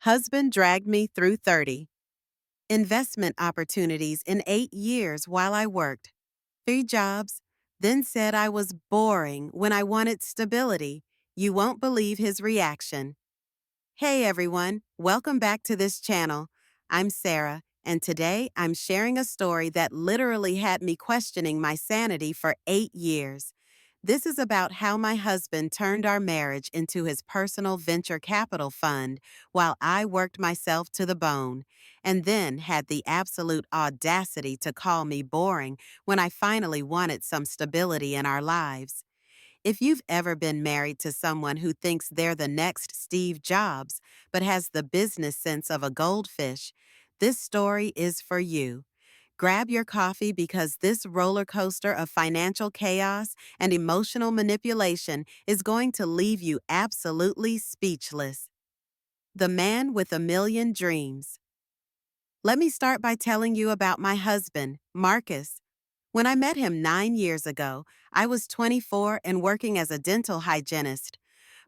Husband dragged me through 30. Investment opportunities in 8 years while I worked. 3 jobs, then said I was boring when I wanted stability. You won't believe his reaction. Hey everyone, welcome back to this channel. I'm Sarah, and today I'm sharing a story that literally had me questioning my sanity for 8 years. This is about how my husband turned our marriage into his personal venture capital fund while I worked myself to the bone, and then had the absolute audacity to call me boring when I finally wanted some stability in our lives. If you've ever been married to someone who thinks they're the next Steve Jobs but has the business sense of a goldfish, this story is for you. Grab your coffee because this roller coaster of financial chaos and emotional manipulation is going to leave you absolutely speechless. The Man with a Million Dreams. Let me start by telling you about my husband, Marcus. When I met him 9 years ago, I was 24 and working as a dental hygienist.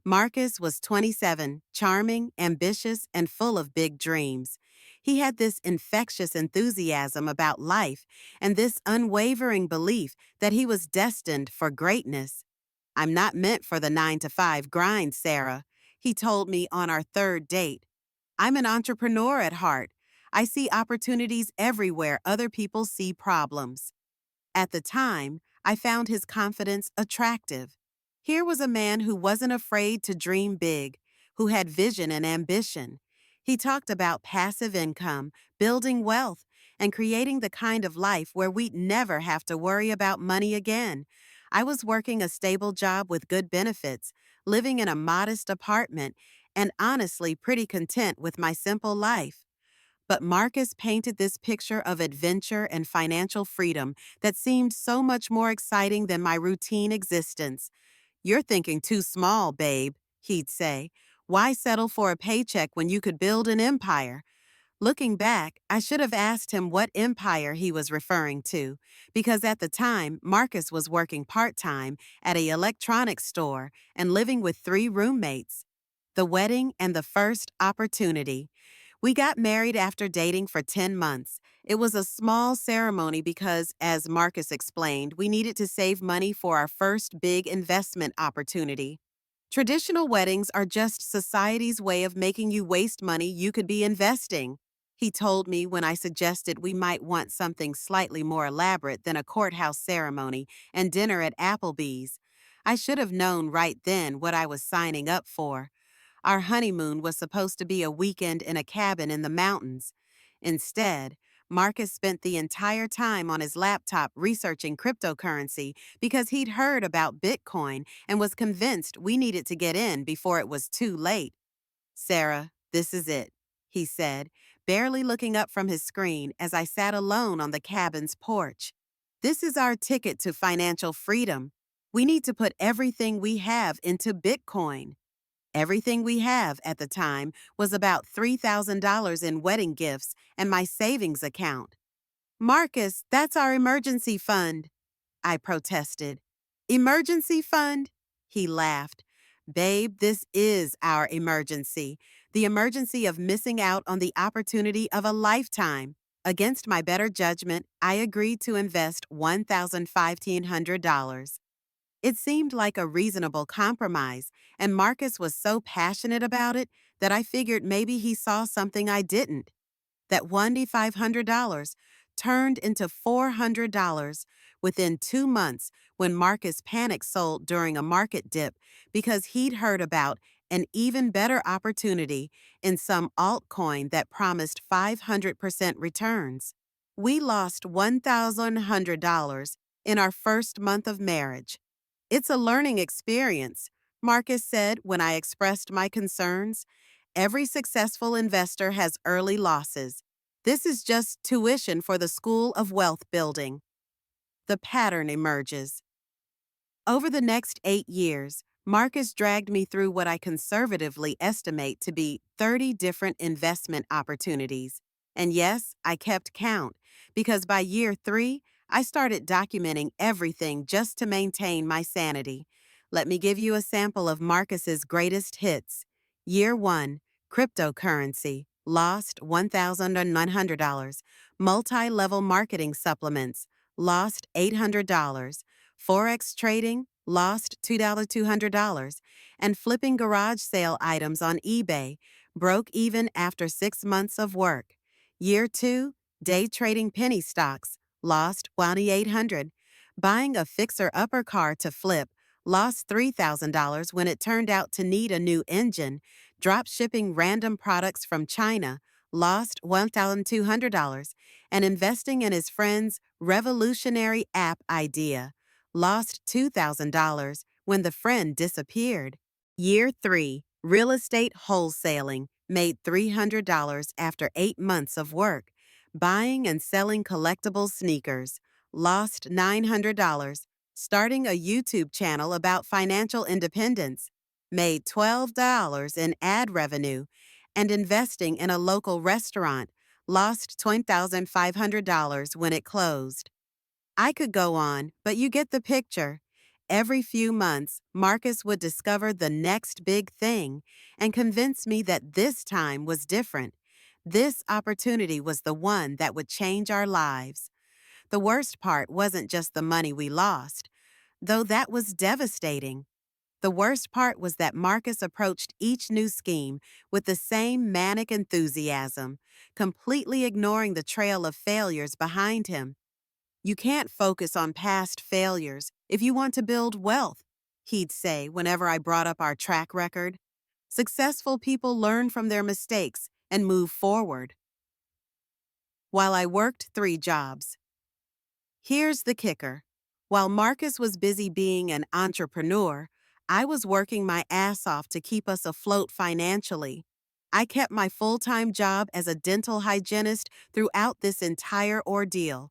Marcus was 27, charming, ambitious, and full of big dreams. He had this infectious enthusiasm about life and this unwavering belief that he was destined for greatness. "I'm not meant for the 9 to 5 grind, Sarah," he told me on our third date. "I'm an entrepreneur at heart. I see opportunities everywhere other people see problems." At the time, I found his confidence attractive. Here was a man who wasn't afraid to dream big, who had vision and ambition. He talked about passive income, building wealth, and creating the kind of life where we'd never have to worry about money again. I was working a stable job with good benefits, living in a modest apartment, and honestly pretty content with my simple life. But Marcus painted this picture of adventure and financial freedom that seemed so much more exciting than my routine existence. "You're thinking too small, babe," he'd say. "Why settle for a paycheck when you could build an empire?" Looking back, I should have asked him what empire he was referring to, because at the time, Marcus was working part-time at an electronics store and living with 3 roommates. The wedding and the first opportunity. We got married after dating for 10 months. It was a small ceremony because, as Marcus explained, we needed to save money for our first big investment opportunity. Traditional weddings are just society's way of making you waste money you could be investing, he told me when I suggested we might want something slightly more elaborate than a courthouse ceremony and dinner at Applebee's. I should have known right then what I was signing up for. Our honeymoon was supposed to be a weekend in a cabin in the mountains. Instead, Marcus spent the entire time on his laptop researching cryptocurrency because he'd heard about Bitcoin and was convinced we needed to get in before it was too late. "Sarah, this is it," he said, barely looking up from his screen as I sat alone on the cabin's porch. "This is our ticket to financial freedom. We need to put everything we have into Bitcoin." Everything we have at the time was about $3,000 in wedding gifts and my savings account. "Marcus, that's our emergency fund," I protested. "Emergency fund?" He laughed. "Babe, this is our emergency. The emergency of missing out on the opportunity of a lifetime." Against my better judgment, I agreed to invest $1,500. It seemed like a reasonable compromise, and Marcus was so passionate about it that I figured maybe he saw something I didn't. That $1,500 turned into $400 within 2 months when Marcus panic sold during a market dip because he'd heard about an even better opportunity in some altcoin that promised 500% returns. We lost $1,100 in our first month of marriage. "It's a learning experience," Marcus said when I expressed my concerns. "Every successful investor has early losses. This is just tuition for the school of wealth building." The pattern emerges. Over the next 8 years, Marcus dragged me through what I conservatively estimate to be 30 different investment opportunities. And yes, I kept count, because by year 3, I started documenting everything just to maintain my sanity. Let me give you a sample of Marcus's greatest hits. Year 1, Cryptocurrency, lost $1,900. Multi-level marketing supplements, lost $800. Forex trading, lost $2,200. And flipping garage sale items on eBay, broke even after 6 months of work. Year 2, day trading penny stocks, lost 2,800. Buying a fixer-upper car to flip, lost $3,000 when it turned out to need a new engine. Drop shipping random products from China, lost $1,200, and investing in his friend's revolutionary app idea, lost $2,000 when the friend disappeared. Year 3, real estate wholesaling, made $300 after 8 months of work. Buying and selling collectible sneakers, lost $900. Starting a YouTube channel about financial independence, made $12 in ad revenue, and investing in a local restaurant, lost $20,500 when it closed. I could go on, but you get the picture. Every few months, Marcus would discover the next big thing and convince me that this time was different. This opportunity was the one that would change our lives. The worst part wasn't just the money we lost, though that was devastating. The worst part was that Marcus approached each new scheme with the same manic enthusiasm, completely ignoring the trail of failures behind him. You can't focus on past failures if you want to build wealth, he'd say whenever I brought up our track record. Successful people learn from their mistakes and move forward. While I worked 3 jobs. Here's the kicker. While Marcus was busy being an entrepreneur, I was working my ass off to keep us afloat financially. I kept my full-time job as a dental hygienist throughout this entire ordeal.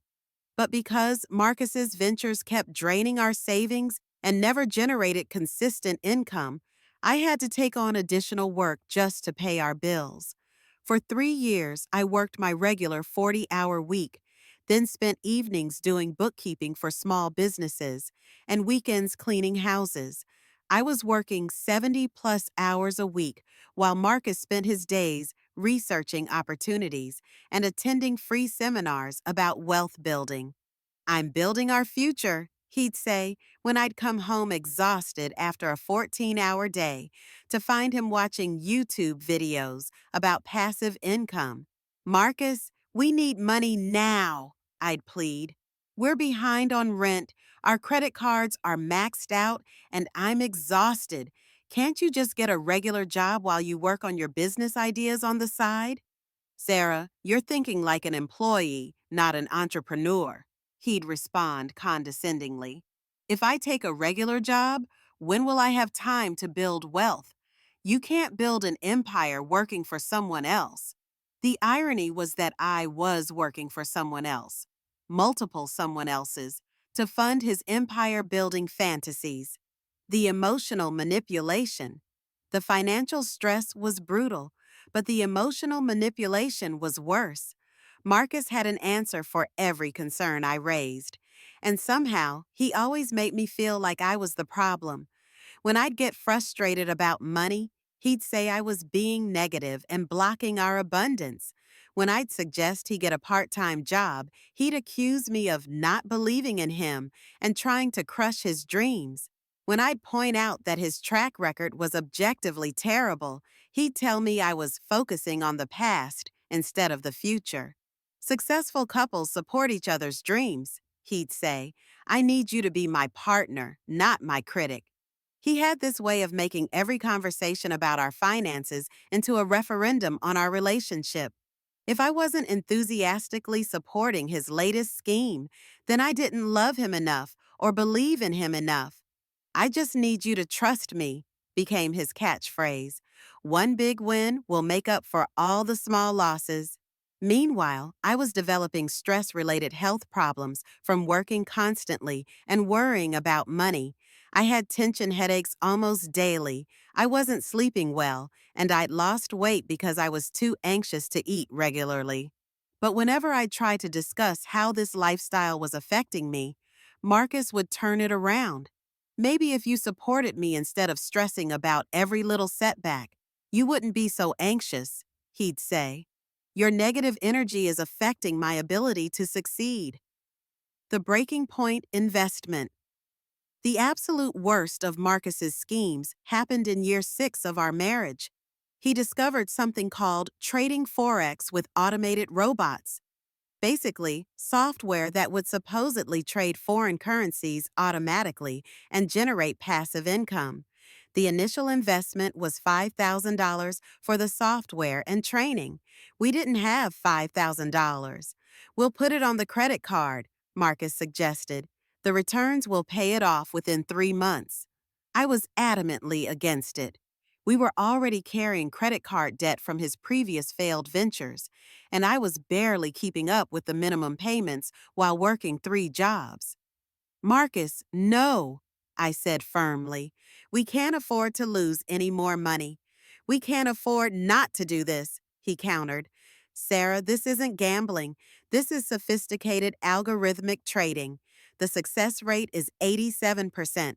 But because Marcus's ventures kept draining our savings and never generated consistent income, I had to take on additional work just to pay our bills. For 3 years, I worked my regular 40-hour week, then spent evenings doing bookkeeping for small businesses and weekends cleaning houses. I was working 70-plus hours a week while Marcus spent his days researching opportunities and attending free seminars about wealth building. "I'm building our future," he'd say when I'd come home exhausted after a 14-hour day to find him watching YouTube videos about passive income. "Marcus, we need money now," I'd plead. "We're behind on rent, our credit cards are maxed out, and I'm exhausted. Can't you just get a regular job while you work on your business ideas on the side?" "Sarah, you're thinking like an employee, not an entrepreneur," he'd respond condescendingly. "If I take a regular job, when will I have time to build wealth? You can't build an empire working for someone else." The irony was that I was working for someone else, multiple someone else's, to fund his empire-building fantasies. The emotional manipulation. The financial stress was brutal, but the emotional manipulation was worse. Marcus had an answer for every concern I raised, and somehow he always made me feel like I was the problem. When I'd get frustrated about money, he'd say I was being negative and blocking our abundance. When I'd suggest he get a part-time job, he'd accuse me of not believing in him and trying to crush his dreams. When I'd point out that his track record was objectively terrible, he'd tell me I was focusing on the past instead of the future. "Successful couples support each other's dreams," he'd say. "I need you to be my partner, not my critic." He had this way of making every conversation about our finances into a referendum on our relationship. If I wasn't enthusiastically supporting his latest scheme, then I didn't love him enough or believe in him enough. "I just need you to trust me," became his catchphrase. "One big win will make up for all the small losses." Meanwhile, I was developing stress-related health problems from working constantly and worrying about money. I had tension headaches almost daily. I wasn't sleeping well, and I'd lost weight because I was too anxious to eat regularly. But whenever I tried to discuss how this lifestyle was affecting me, Marcus would turn it around. "Maybe if you supported me instead of stressing about every little setback." You wouldn't be so anxious, he'd say. Your negative energy is affecting my ability to succeed. The breaking point investment. The absolute worst of Marcus's schemes happened in year 6 of our marriage. He discovered something called trading Forex with automated robots. Basically, software that would supposedly trade foreign currencies automatically and generate passive income. The initial investment was $5,000 for the software and training. We didn't have $5,000. We'll put it on the credit card, Marcus suggested. The returns will pay it off within 3 months. I was adamantly against it. We were already carrying credit card debt from his previous failed ventures, and I was barely keeping up with the minimum payments while working 3 jobs. Marcus, no, I said firmly. We can't afford to lose any more money. We can't afford not to do this, he countered. Sarah, this isn't gambling. This is sophisticated algorithmic trading. The success rate is 87%.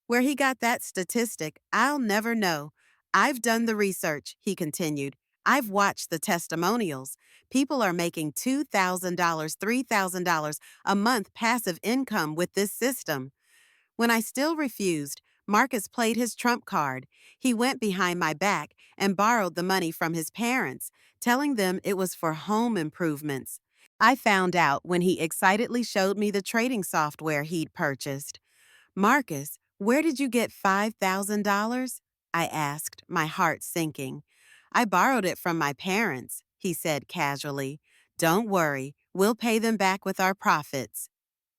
Where he got that statistic, I'll never know. I've done the research, he continued. I've watched the testimonials. People are making $2,000, $3,000 a month passive income with this system. When I still refused, Marcus played his trump card. He went behind my back and borrowed the money from his parents, telling them it was for home improvements. I found out when he excitedly showed me the trading software he'd purchased. Marcus, where did you get $5,000? I asked, my heart sinking. I borrowed it from my parents, he said casually. Don't worry, we'll pay them back with our profits.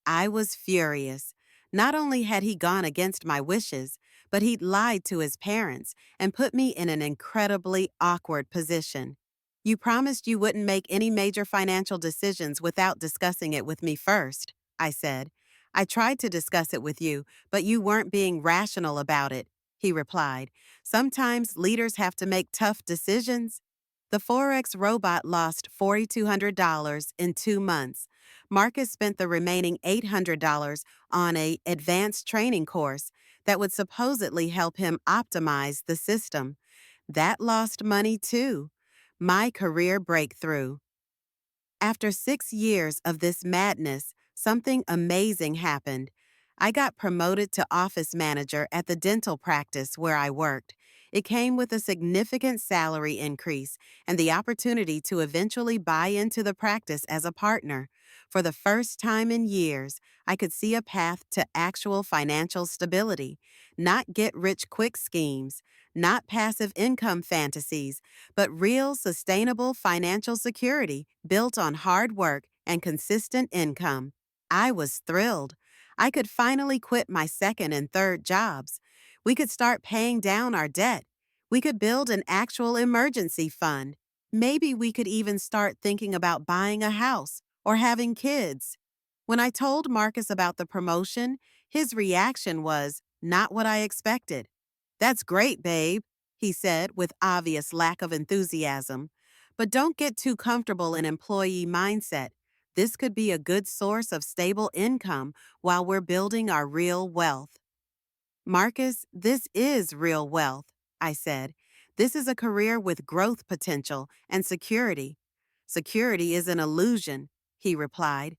I was furious. Not only had he gone against my wishes, but he'd lied to his parents and put me in an incredibly awkward position. You promised you wouldn't make any major financial decisions without discussing it with me first, I said. I tried to discuss it with you, but you weren't being rational about it, he replied. Sometimes leaders have to make tough decisions. The Forex robot lost $4,200 in 2 months. Marcus spent the remaining $800 on an advanced training course that would supposedly help him optimize the system. That lost money too. My career breakthrough. After 6 years of this madness, something amazing happened. I got promoted to office manager at the dental practice where I worked. It came with a significant salary increase and the opportunity to eventually buy into the practice as a partner. For the first time in years, I could see a path to actual financial stability, not get-rich-quick schemes, not passive income fantasies, but real sustainable financial security built on hard work and consistent income. I was thrilled. I could finally quit my second and third jobs. We could start paying down our debt. We could build an actual emergency fund. Maybe we could even start thinking about buying a house or having kids. When I told Marcus about the promotion, his reaction was not what I expected. That's great, babe, he said with obvious lack of enthusiasm. But don't get too comfortable in employee mindset. This could be a good source of stable income while we're building our real wealth. Marcus, this is real wealth, I said. This is a career with growth potential and security. Security is an illusion, he replied.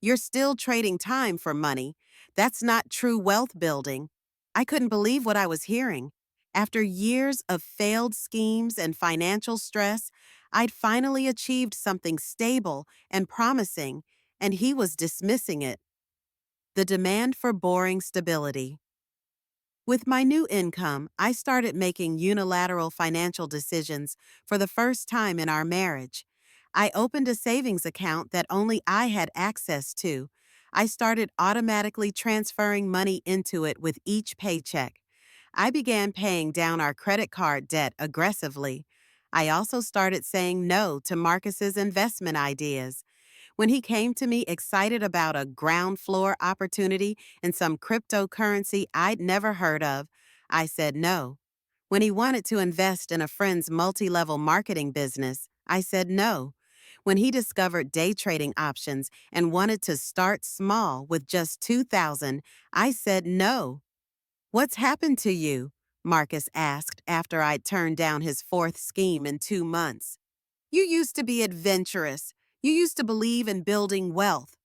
You're still trading time for money. That's not true wealth building. I couldn't believe what I was hearing. After years of failed schemes and financial stress, I'd finally achieved something stable and promising, and he was dismissing it. The demand for boring stability. With my new income, I started making unilateral financial decisions for the first time in our marriage. I opened a savings account that only I had access to. I started automatically transferring money into it with each paycheck. I began paying down our credit card debt aggressively. I also started saying no to Marcus's investment ideas. When he came to me excited about a ground floor opportunity in some cryptocurrency I'd never heard of, I said no. When he wanted to invest in a friend's multi-level marketing business, I said no. When he discovered day trading options and wanted to start small with just $2,000, I said no. What's happened to you? Marcus asked after I'd turned down his fourth scheme in 2 months. You used to be adventurous. You used to believe in building wealth.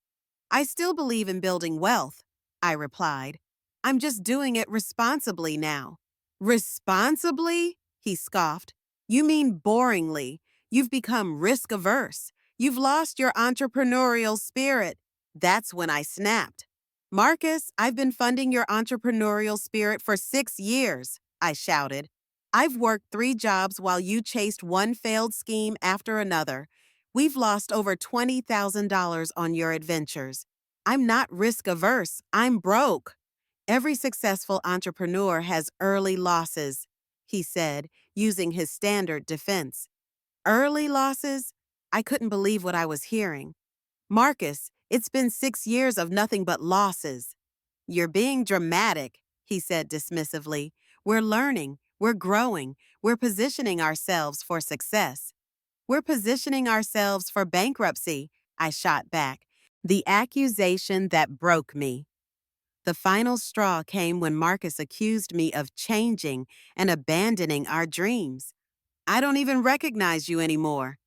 I still believe in building wealth, I replied. I'm just doing it responsibly now. Responsibly? He scoffed. You mean boringly. You've become risk averse. You've lost your entrepreneurial spirit. That's when I snapped. Marcus, I've been funding your entrepreneurial spirit for 6 years, I shouted. I've worked 3 jobs while you chased one failed scheme after another. We've lost over $20,000 on your adventures. I'm not risk averse. I'm broke. Every successful entrepreneur has early losses, he said, using his standard defense. Early losses? I couldn't believe what I was hearing. Marcus, it's been 6 years of nothing but losses. You're being dramatic, he said dismissively. We're learning, we're growing, we're positioning ourselves for success. We're positioning ourselves for bankruptcy, I shot back, the accusation that broke me. The final straw came when Marcus accused me of changing and abandoning our dreams. I don't even recognize you anymore,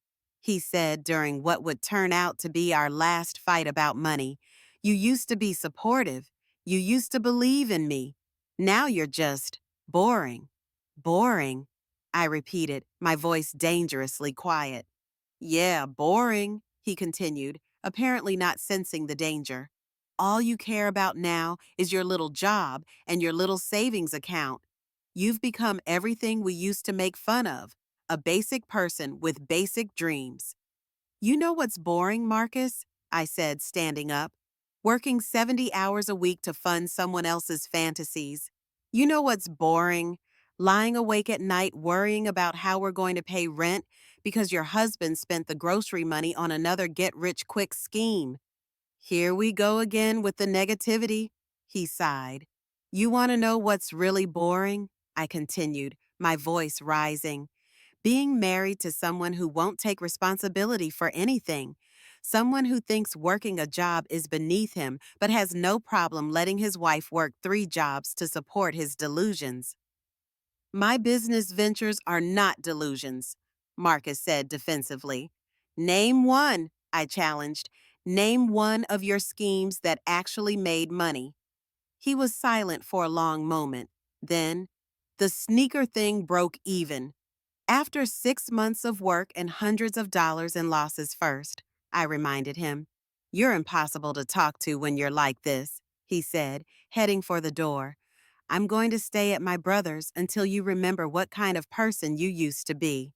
he said during what would turn out to be our last fight about money. You used to be supportive. You used to believe in me. Now you're just boring. Boring, I repeated, my voice dangerously quiet. Yeah, boring, he continued, apparently not sensing the danger. All you care about now is your little job and your little savings account. You've become everything we used to make fun of, a basic person with basic dreams. You know what's boring, Marcus? I said, standing up. Working 70 hours a week to fund someone else's fantasies. You know what's boring? Lying awake at night worrying about how we're going to pay rent because your husband spent the grocery money on another get-rich-quick scheme. Here we go again with the negativity, he sighed. You want to know what's really boring? I continued, my voice rising. Being married to someone who won't take responsibility for anything. Someone who thinks working a job is beneath him but has no problem letting his wife work 3 jobs to support his delusions. My business ventures are not delusions, Marcus said defensively. Name one, I challenged. Name one of your schemes that actually made money. He was silent for a long moment. Then, the sneaker thing broke even. After 6 months of work and hundreds of dollars in losses first, I reminded him. You're impossible to talk to when you're like this, he said, heading for the door. I'm going to stay at my brother's until you remember what kind of person you used to be.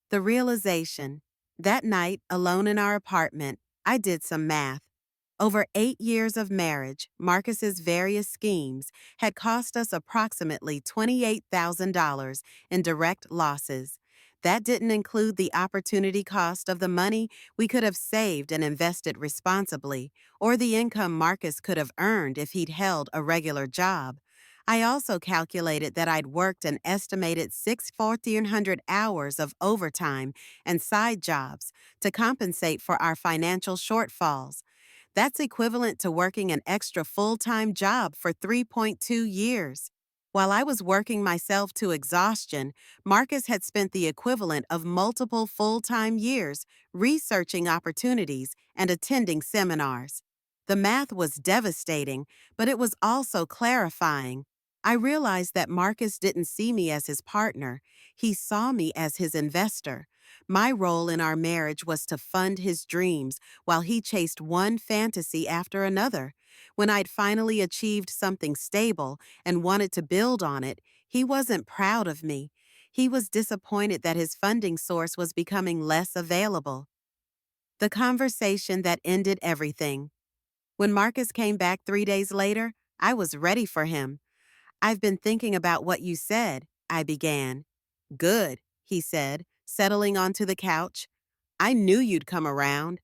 The realization. That night, alone in our apartment, I did some math. Over 8 years of marriage, Marcus's various schemes had cost us approximately $28,000 in direct losses. That didn't include the opportunity cost of the money we could have saved and invested responsibly, or the income Marcus could have earned if he'd held a regular job. I also calculated that I'd worked an estimated 1,400 hours of overtime and side jobs to compensate for our financial shortfalls. That's equivalent to working an extra full-time job for 3.2 years. While I was working myself to exhaustion, Marcus had spent the equivalent of multiple full-time years researching opportunities and attending seminars. The math was devastating, but it was also clarifying. I realized that Marcus didn't see me as his partner. He saw me as his investor. My role in our marriage was to fund his dreams while he chased one fantasy after another. When I'd finally achieved something stable and wanted to build on it, he wasn't proud of me. He was disappointed that his funding source was becoming less available. The conversation that ended everything. When Marcus came back 3 days later, I was ready for him. I've been thinking about what you said, I began. Good, he said, settling onto the couch. I knew you'd come around.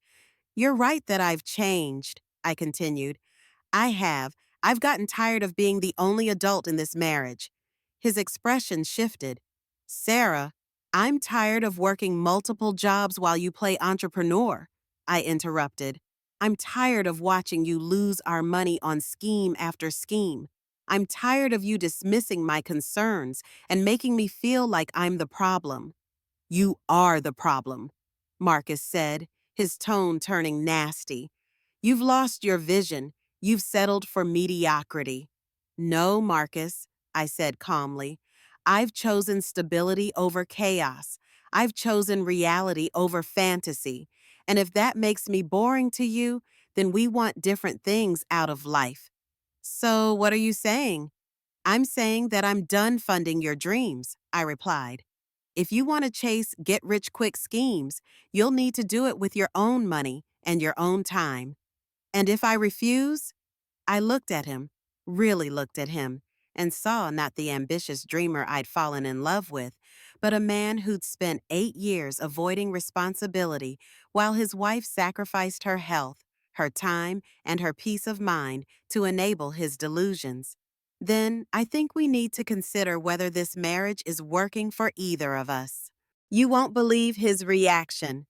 You're right that I've changed, I continued. I have. I've gotten tired of being the only adult in this marriage. His expression shifted. Sarah, I'm tired of working multiple jobs while you play entrepreneur, I interrupted. I'm tired of watching you lose our money on scheme after scheme. I'm tired of you dismissing my concerns and making me feel like I'm the problem. You are the problem, Marcus said, his tone turning nasty. You've lost your vision. You've settled for mediocrity. No, Marcus, I said calmly. I've chosen stability over chaos. I've chosen reality over fantasy. And if that makes me boring to you, then we want different things out of life. So, what are you saying? I'm saying that I'm done funding your dreams, I replied. If you want to chase get rich quick schemes, you'll need to do it with your own money and your own time. And if I refuse, I looked at him, really looked at him, and saw not the ambitious dreamer I'd fallen in love with, but a man who'd spent 8 years avoiding responsibility while his wife sacrificed her health, her time, and her peace of mind to enable his delusions. Then I think we need to consider whether this marriage is working for either of us. You won't believe his reaction.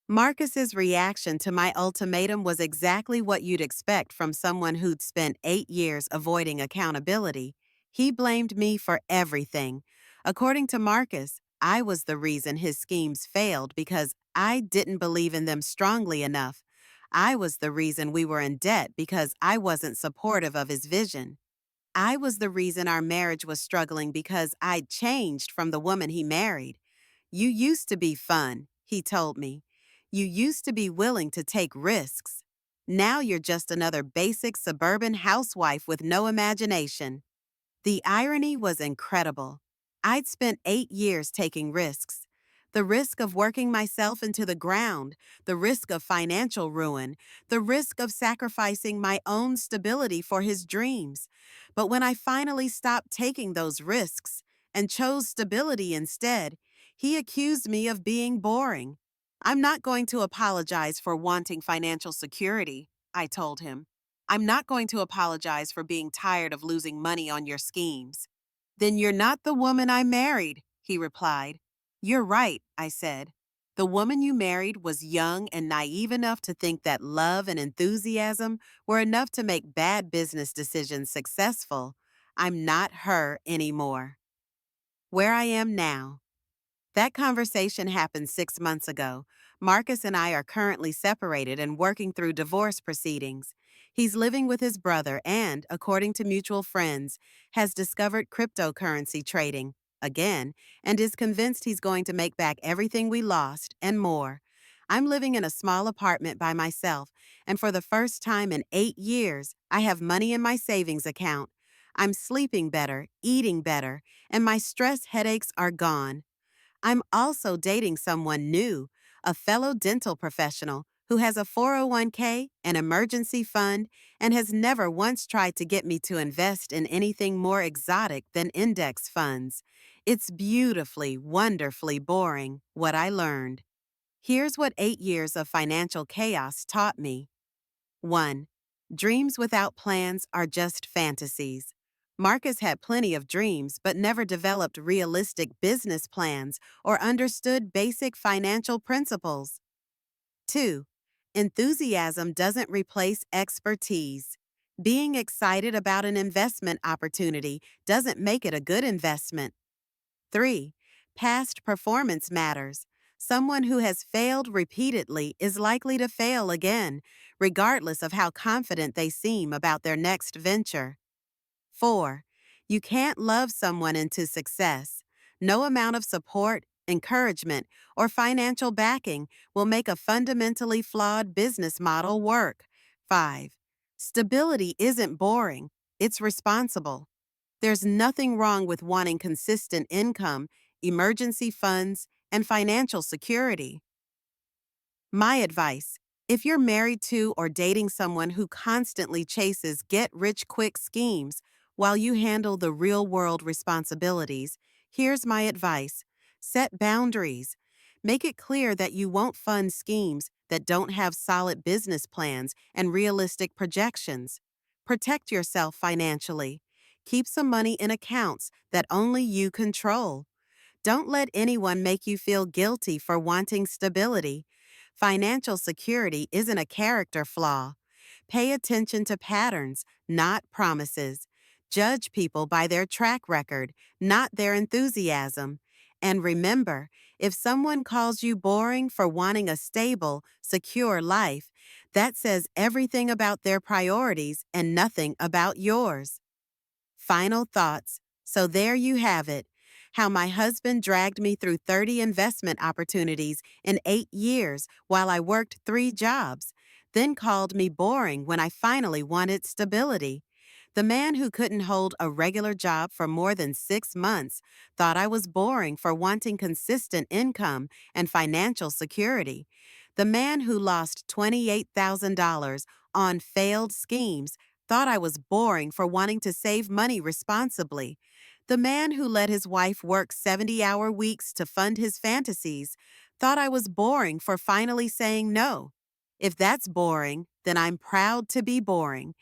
Marcus's reaction to my ultimatum was exactly what you'd expect from someone who'd spent 8 years avoiding accountability. He blamed me for everything. According to Marcus, I was the reason his schemes failed because I didn't believe in them strongly enough. I was the reason we were in debt because I wasn't supportive of his vision. I was the reason our marriage was struggling because I'd changed from the woman he married. You used to be fun, he told me. You used to be willing to take risks. Now you're just another basic suburban housewife with no imagination. The irony was incredible. I'd spent 8 years taking risks. The risk of working myself into the ground, the risk of financial ruin, the risk of sacrificing my own stability for his dreams. But when I finally stopped taking those risks and chose stability instead, he accused me of being boring. I'm not going to apologize for wanting financial security, I told him. I'm not going to apologize for being tired of losing money on your schemes. Then you're not the woman I married, he replied. You're right, I said. The woman you married was young and naive enough to think that love and enthusiasm were enough to make bad business decisions successful. I'm not her anymore. Where I am now. That conversation happened 6 months ago. Marcus and I are currently separated and working through divorce proceedings. He's living with his brother and, according to mutual friends, has discovered cryptocurrency trading, again, and is convinced he's going to make back everything we lost and more. I'm living in a small apartment by myself, and for the first time in 8 years, I have money in my savings account. I'm sleeping better, eating better, and my stress headaches are gone. I'm also dating someone new, a fellow dental professional who has a 401k, an emergency fund, and has never once tried to get me to invest in anything more exotic than index funds. It's beautifully, wonderfully boring, what I learned. Here's what 8 years of financial chaos taught me. 1. Dreams without plans are just fantasies. Marcus had plenty of dreams but never developed realistic business plans or understood basic financial principles. 2. Enthusiasm doesn't replace expertise. Being excited about an investment opportunity doesn't make it a good investment. 3. Past performance matters. Someone who has failed repeatedly is likely to fail again, regardless of how confident they seem about their next venture. 4. You can't love someone into success. No amount of support, encouragement, or financial backing will make a fundamentally flawed business model work. 5. Stability isn't boring, it's responsible. There's nothing wrong with wanting consistent income, emergency funds, and financial security. My advice: if you're married to or dating someone who constantly chases get rich quick schemes while you handle the real world responsibilities, here's my advice: set boundaries. Make it clear that you won't fund schemes that don't have solid business plans and realistic projections. Protect yourself financially. Keep some money in accounts that only you control. Don't let anyone make you feel guilty for wanting stability. Financial security isn't a character flaw. Pay attention to patterns, not promises. Judge people by their track record, not their enthusiasm. And remember, if someone calls you boring for wanting a stable, secure life, that says everything about their priorities and nothing about yours. Final thoughts. So there you have it. How my husband dragged me through 30 investment opportunities in 8 years while I worked 3 jobs, then called me boring when I finally wanted stability. The man who couldn't hold a regular job for more than 6 months thought I was boring for wanting consistent income and financial security. The man who lost $28,000 on failed schemes thought I was boring for wanting to save money responsibly. The man who let his wife work 70-hour weeks to fund his fantasies thought I was boring for finally saying no. If that's boring, then I'm proud to be boring.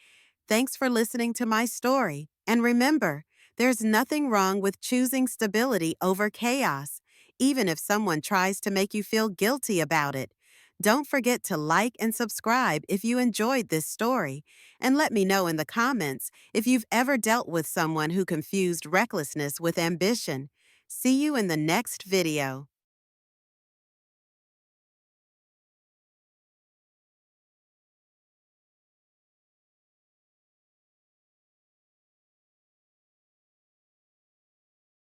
Thanks for listening to my story. And remember, there's nothing wrong with choosing stability over chaos, even if someone tries to make you feel guilty about it. Don't forget to like and subscribe if you enjoyed this story, and let me know in the comments if you've ever dealt with someone who confused recklessness with ambition. See you in the next video.